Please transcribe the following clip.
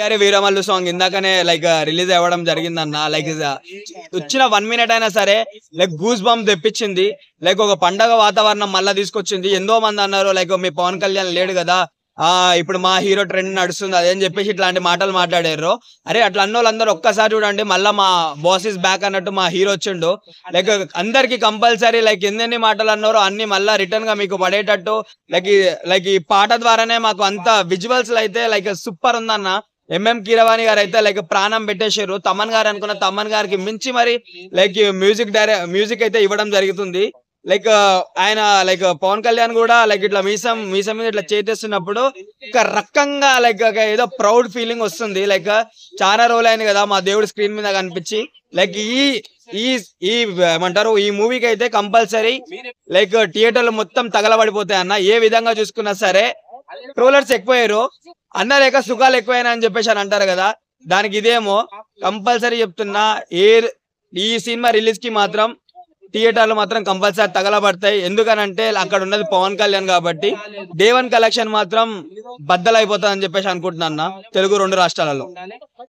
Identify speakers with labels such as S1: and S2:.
S1: అరే వీరమల్లు సాంగ్ ఇందాకనే like release అవ్వడం జరిగిందన్న. లైక్ వచ్చిన 1 minute అయినా సరే లైక్ గూస్ బంప్ తెప్పించింది. లైక్ ఒక పండగ వాతావరణం మళ్ళా తీసుకొచ్చింది. ఎంతో మంది అన్నారు లైక్ మీ పవన్ కళ్యాణ్ లేడు కదా, ఇప్పుడు మా హీరో ట్రెండ్ నడుస్తుంది అదేం చెప్పేసి ఇట్లాంటి మాటలు మాట్లాడారు. అరే అట్లా అన్న వాళ్ళందరూ ఒక్కసారి చూడండి, మళ్ళీ మా బాస్ ఇస్ బ్యాక్ అన్నట్టు మా హీరో వచ్చిండు. లైక్ అందరికి కంపల్సరీ లైక్ ఎన్ని మాటలు అన్నారో అన్ని మళ్ళీ రిటర్న్ గా మీకు పడేటట్టు లైక్ ఈ పాట ద్వారానే మాకు అంత విజువల్స్ అయితే లైక్ సూపర్ ఉందన్న. ఎంఎం కీరవాణి గారు అయితే లైక్ ప్రాణం పెట్టేశారు. తమన్ గారు అనుకున్న తమన్ గారికి మించి మరి లైక్ మ్యూజిక్ అయితే ఇవ్వడం జరుగుతుంది. లైక్ ఆయన లైక్ పవన్ కళ్యాణ్ కూడా లైక్ ఇట్లా మీసం మీద ఇట్లా చేసేస్తున్నప్పుడు ఒక రకంగా లైక్ ఏదో ప్రౌడ్ ఫీలింగ్ వస్తుంది. లైక్ చాలా రోజులు అయింది కదా మా దేవుడు స్క్రీన్ మీద కనిపించి. లైక్ ఈ ఏమంటారు ఈ మూవీకి అయితే కంపల్సరీ లైక్ థియేటర్లు మొత్తం తగలబడిపోతాయి అన్న. ఏ విధంగా చూసుకున్నా సరే ట్రోలర్స్ ఎక్కువయ్యారు అన్న, లేక సుఖాలు ఎక్కువైనా అని చెప్పేసి అని అంటారు కదా, దానికి ఇదేమో కంపల్సరీ చెప్తున్నా. ఈ సినిమా రిలీజ్ కి మాత్రం థియేటర్లు మాత్రం కంపల్సరీ తగలబడతాయి. ఎందుకనంటే అక్కడ ఉన్నది పవన్ కళ్యాణ్ కాబట్టి డే 1 కలెక్షన్ మాత్రం బద్దలైపోతుంది అని చెప్పేసి అనుకుంటున్నా తెలుగు 2 రాష్ట్రాలలో.